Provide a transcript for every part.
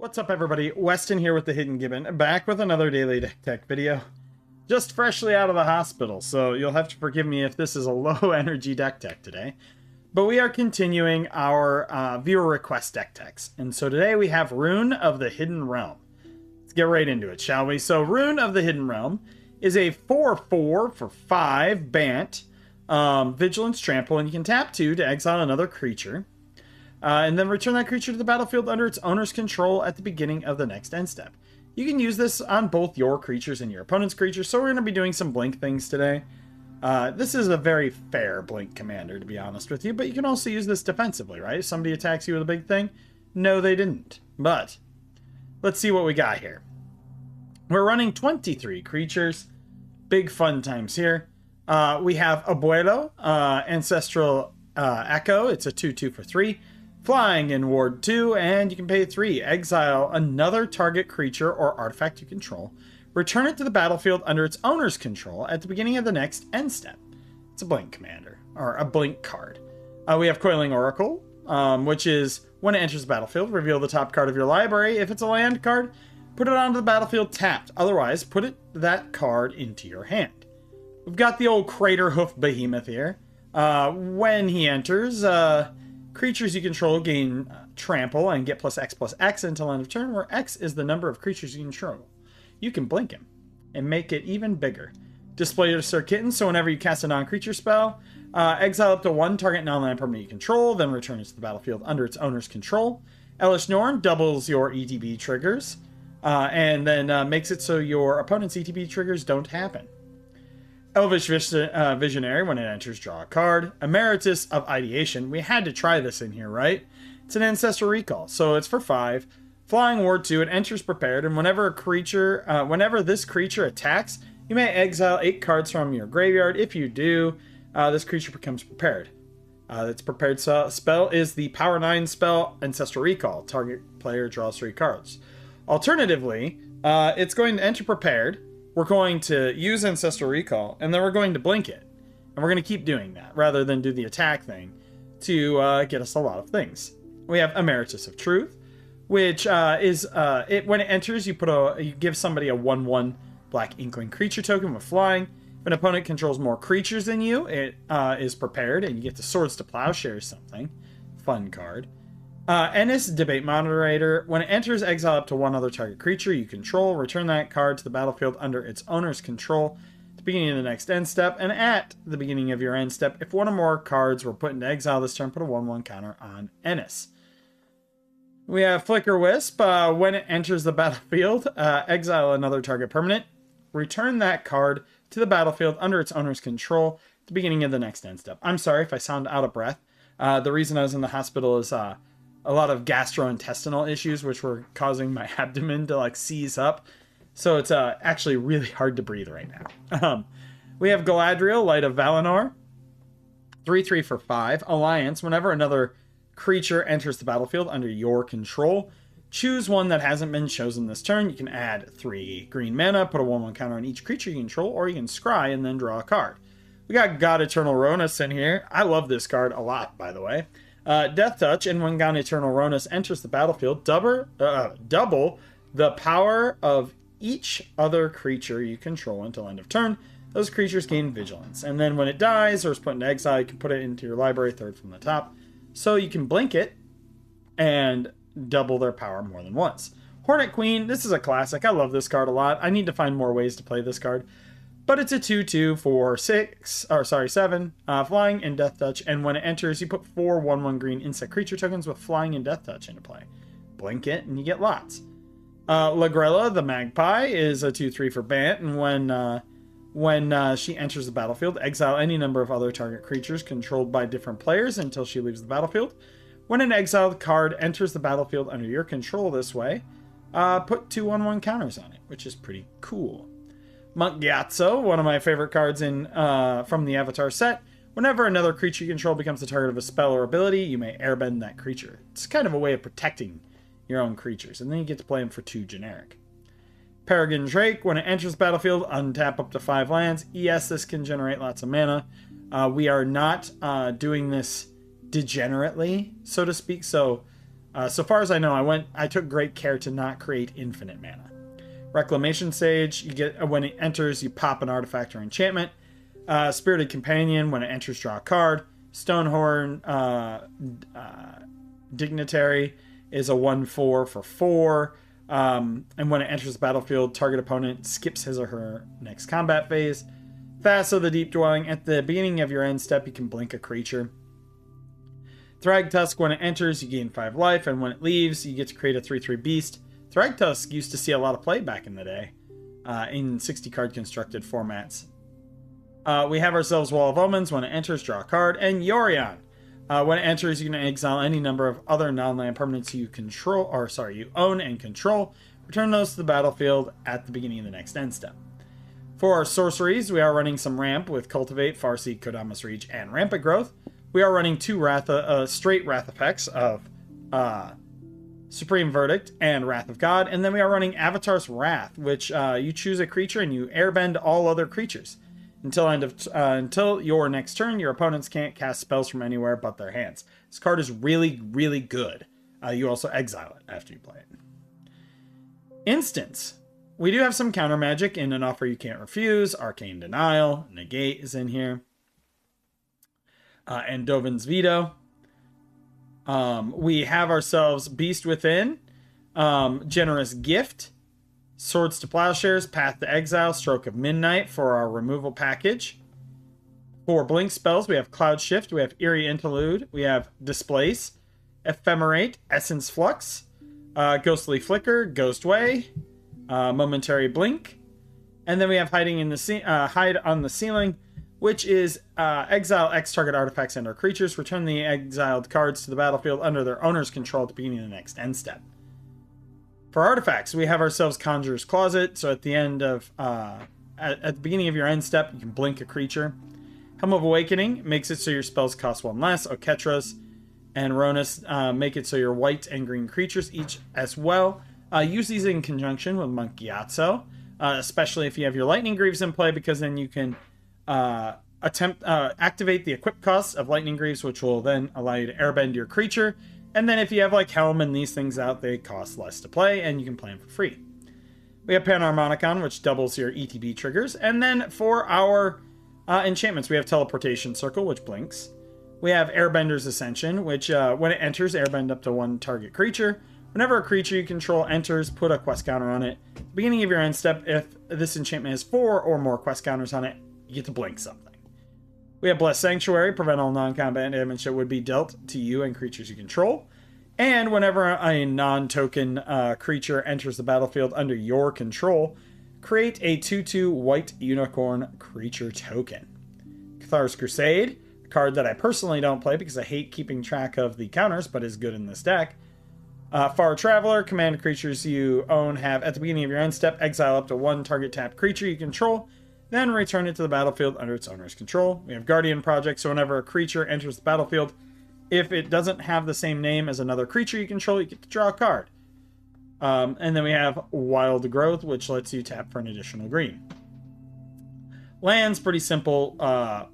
What's up, everybody? Weston here with the Hidden Gibbon, back with another Daily Deck Tech video. Just freshly out of the hospital, so you'll have to forgive me if this is a low-energy deck tech today. But we are continuing our viewer request deck techs. And so today we have Roon of the Hidden Realm. Let's get right into it, shall we? So Roon of the Hidden Realm is a 4/4 for 5 Bant, Vigilance Trample, and you can tap 2 to exile another creature. And then return that creature to the battlefield under its owner's control at the beginning of the next end step. You can use this on both your creatures and your opponent's creatures, so we're going to be doing some blink things today. This is a very fair blink commander, to be honest with you, but you can also use this defensively, right? If somebody attacks you with a big thing, no, they didn't. But let's see what we got here. We're running 23 creatures. Big fun times here. We have Abuelo, Ancestral Echo. It's a 2/2 for 3. Flying in Ward 2, and you can pay 3. Exile another target creature or artifact you control. Return it to the battlefield under its owner's control at the beginning of the next end step. It's a blink commander, or a blink card. We have Coiling Oracle, which is when it enters the battlefield, reveal the top card of your library. If it's a land card, put it onto the battlefield tapped. Otherwise, put that card into your hand. We've got the old Crater Hoof Behemoth here. When he enters, creatures you control gain trample and get +X/+X until end of turn, where X is the number of creatures you control. You can blink him and make it even bigger. Display your Sir Kitten, so whenever you cast a non-creature spell, exile up to 1 target non-land permanent you control, then return it to the battlefield under its owner's control. Elish Norn doubles your ETB triggers, and then makes it so your opponent's ETB triggers don't happen. Elvish Visionary, when it enters, draw a card. Emeritus of Ideation. We had to try this in here, right? It's an Ancestral Recall, so it's for 5. Flying Ward 2, it enters prepared, and whenever this creature attacks, you may exile 8 cards from your graveyard. If you do, this creature becomes prepared. Its prepared spell is the Power 9 spell, Ancestral Recall. Target player draws 3 cards. Alternatively, it's going to enter prepared. We're going to use Ancestral Recall, and then we're going to blink it. And we're going to keep doing that, rather than do the attack thing, to get us a lot of things. We have Emeritus of Truth, which is, when it enters, you give somebody a 1/1 Black Inkling creature token with flying. If an opponent controls more creatures than you, it is prepared, and you get the Swords to Plowshares something. Fun card. Ennis, Debate Moderator. When it enters, exile up to 1 other target creature you control. Return that card to the battlefield under its owner's control at the beginning of the next end step. And at the beginning of your end step, if 1 or more cards were put into exile this turn, put a 1/1 counter on Ennis. We have Flicker Wisp. When it enters the battlefield, exile another target permanent. Return that card to the battlefield under its owner's control at the beginning of the next end step. I'm sorry if I sound out of breath. The reason I was in the hospital is a lot of gastrointestinal issues, which were causing my abdomen to like seize up. So it's actually really hard to breathe right now. We have Galadriel, Light of Valinor. 3/3 for 5. Alliance. Whenever another creature enters the battlefield under your control, choose one that hasn't been chosen this turn. You can add 3 green mana, put a 1/1 counter on each creature you control, or you can scry and then draw a card. We got God Eternal Ronus in here. I love this card a lot, by the way. Death Touch, and when God Eternal Ronus enters the battlefield, double the power of each other creature you control until end of turn. Those creatures gain Vigilance. And then when it dies or is put into exile, you can put it into your library, 3rd from the top. So you can blink it and double their power more than once. Hornet Queen, this is a classic. I love this card a lot. I need to find more ways to play this card. But it's a 2/2 for 7, flying and Death Touch, and when it enters, you put 4 1/1 green insect creature tokens with flying and Death Touch into play. Blink it, and you get lots. Lagrella, the Magpie, is a 2/3 for Bant, and when she enters the battlefield, exile any number of other target creatures controlled by different players until she leaves the battlefield. When an exiled card enters the battlefield under your control this way, put 2 1/1 counters on it, which is pretty cool. Monk Gyatso, one of my favorite cards from the Avatar set. Whenever another creature you control becomes the target of a spell or ability, you may airbend that creature. It's kind of a way of protecting your own creatures, and then you get to play them for 2 generic. Peregrine Drake, when it enters the battlefield, untap up to 5 lands. Yes, this can generate lots of mana. We are not doing this degenerately, so to speak, so So far as I know, I took great care to not create infinite mana. Reclamation Sage, you get when it enters, you pop an artifact or enchantment. Spirited Companion, when it enters, draw a card. Stonehorn Dignitary is a 1/4 for 4. And when it enters the battlefield, target opponent skips his or her next combat phase. Vassal the Deep Dwelling, at the beginning of your end step, you can blink a creature. Thragtusk, when it enters, you gain 5 life, and when it leaves, you get to create a 3/3 beast. Thragtusk used to see a lot of play back in the day in 60-card constructed formats. We have ourselves Wall of Omens. When it enters, draw a card. And Yorion. When it enters, you can exile any number of other non-land permanents you own and control. Return those to the battlefield at the beginning of the next end step. For our sorceries, we are running some Ramp with Cultivate, Farseek, Kodamas Reach, and Rampant Growth. We are running 2 straight Wrath effects of Supreme Verdict and Wrath of God. And then we are running Avatar's Wrath, which you choose a creature and you airbend all other creatures. Until your next turn, your opponents can't cast spells from anywhere but their hands. This card is really, really good. You also exile it after you play it. Instants. We do have some counter magic in An Offer You Can't Refuse. Arcane Denial. Negate is in here. And Dovin's Veto. We have ourselves Beast Within. Generous Gift. Swords to Plowshares, Path to Exile, Stroke of Midnight for our removal package. For blink spells, we have Cloud Shift, we have Eerie Interlude, we have Displace, Ephemerate, Essence Flux, Ghostly Flicker, Ghost Way, Momentary Blink, and then we have Hide on the Ceiling, which is exile X target artifacts and/or creatures, return the exiled cards to the battlefield under their owner's control at the beginning of the next end step. For artifacts, we have ourselves Conjurer's Closet. So at the end of at the beginning of your end step, you can blink a creature. Helm of Awakening makes it so your spells cost 1 less. Oketras and Ronus make it so your white and green creatures each as well. Use these in conjunction with Monk Gyatso, especially if you have your Lightning Greaves in play, because then you can activate the equip costs of Lightning Greaves, which will then allow you to airbend your creature. And then if you have like Helm and these things out, they cost less to play, and you can play them for free. We have Panharmonicon, which doubles your ETB triggers. And then for our enchantments, we have Teleportation Circle, which blinks. We have Airbender's Ascension, which when it enters, airbend up to 1 target creature. Whenever a creature you control enters, put a quest counter on it. Beginning of your end step, if this enchantment has 4 or more quest counters on it, you get to blink something. We have Blessed Sanctuary, prevent all non-combat damage that would be dealt to you and creatures you control. And whenever a non-token creature enters the battlefield under your control, create a 2/2 white unicorn creature token. Cathar's Crusade, a card that I personally don't play because I hate keeping track of the counters, but is good in this deck. Far Traveler, command creatures you own have at the beginning of your end step, exile up to 1 target tapped creature you control, then return it to the battlefield under its owner's control. We have Guardian Project, so whenever a creature enters the battlefield, if it doesn't have the same name as another creature you control, you get to draw a card. And then we have Wild Growth, which lets you tap for an additional green. Lands, pretty simple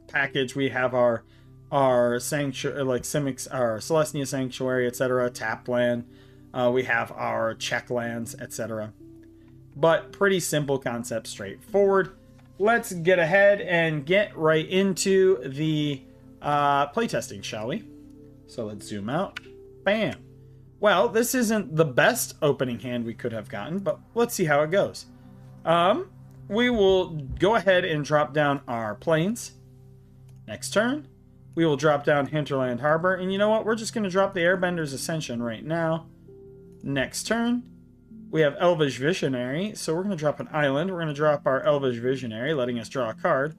package. We have our sanctuary, like Simic, our Celestia Sanctuary, etc. Tap land. We have our check lands, etc. But pretty simple concept, straightforward. Let's get ahead and get right into the playtesting, shall we? So let's zoom out. Bam. Well, this isn't the best opening hand we could have gotten, but let's see how it goes. We will go ahead and drop down our plains. Next turn, we will drop down Hinterland Harbor. And you know what? We're just going to drop the Airbender's Ascension right now. Next turn, we have Elvish Visionary. So we're going to drop an island. We're going to drop our Elvish Visionary, letting us draw a card.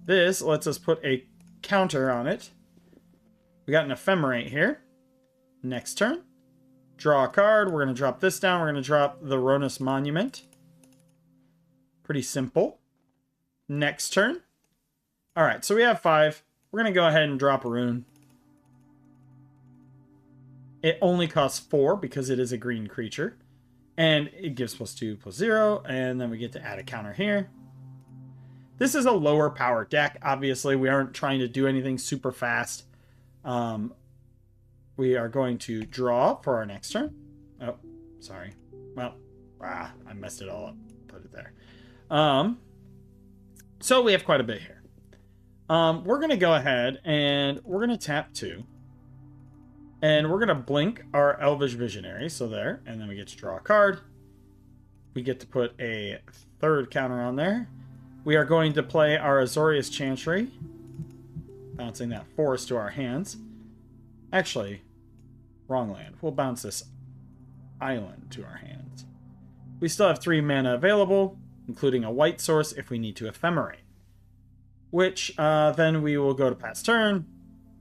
This lets us put a counter on it. We got an Ephemerate here. Next turn, draw a card. We're going to drop this down. We're going to drop the Ronus Monument. Pretty simple. Next turn. All right, so we have 5. We're going to go ahead and drop a Roon. It only costs 4 because it is a green creature. And it gives +2/+0. And then we get to add a counter here. This is a lower power deck. Obviously, we aren't trying to do anything super fast. we are going to draw for our next turn. Oh, sorry. Well, I messed it all up. Put it there. So we have quite a bit here. We're going to go ahead and we're going to tap 2. And we're going to blink our Elvish Visionary. So there. And then we get to draw a card. We get to put a 3rd counter on there. We are going to play our Azorius Chantry. Bouncing that forest to our hands. Actually, wrong land. We'll bounce this island to our hands. We still have 3 mana available, including a white source if we need to ephemerate. Which, then we will go to pass turn.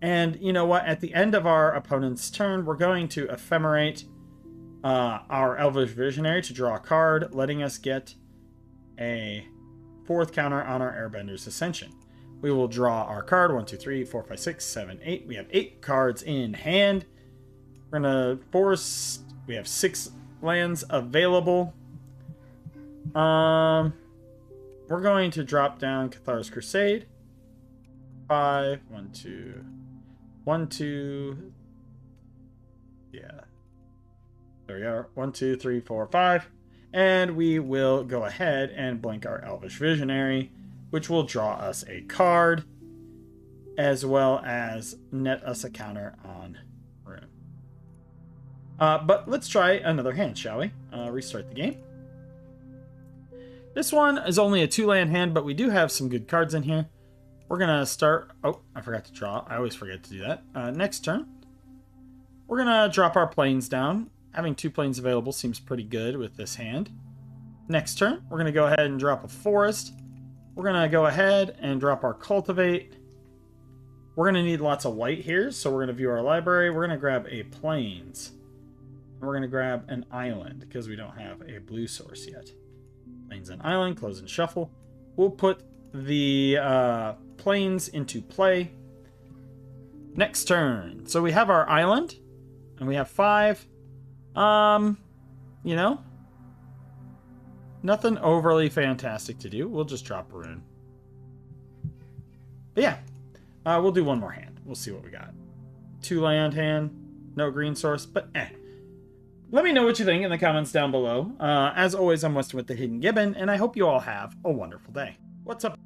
And you know what? At the end of our opponent's turn, we're going to ephemerate our Elvish Visionary to draw a card, letting us get a 4th counter on our Airbender's Ascension. We will draw our card. 1, 2, 3, 4, 5, 6, 7, 8. We have 8 cards in hand. We're going to force... We have 6 lands available. We're going to drop down Cathar's Crusade. 5, 1, 2... 1, 2... Yeah. There we are. 1, 2, 3, 4, 5. And we will go ahead and blink our Elvish Visionary, which will draw us a card, as well as net us a counter on Roon. But let's try another hand, shall we? Restart the game. This one is only a 2-land hand, but we do have some good cards in here. We're going to start... Oh, I forgot to draw. I always forget to do that. Next turn, we're going to drop our plains down. Having 2 plains available seems pretty good with this hand. Next turn, we're going to go ahead and drop a forest. We're going to go ahead and drop our cultivate. We're going to need lots of white here, so we're going to view our library. We're going to grab a plains. We're going to grab an island, because we don't have a blue source yet. Plains and island, close and shuffle. We'll put the plains into play. Next turn. So we have our island, and we have 5. You know, nothing overly fantastic to do. We'll just drop Roon. But yeah, we'll do one more hand. We'll see what we got. 2-land hand, no green source, but Let me know what you think in the comments down below. As always, I'm Weston with the Hidden Gibbon, and I hope you all have a wonderful day. What's up?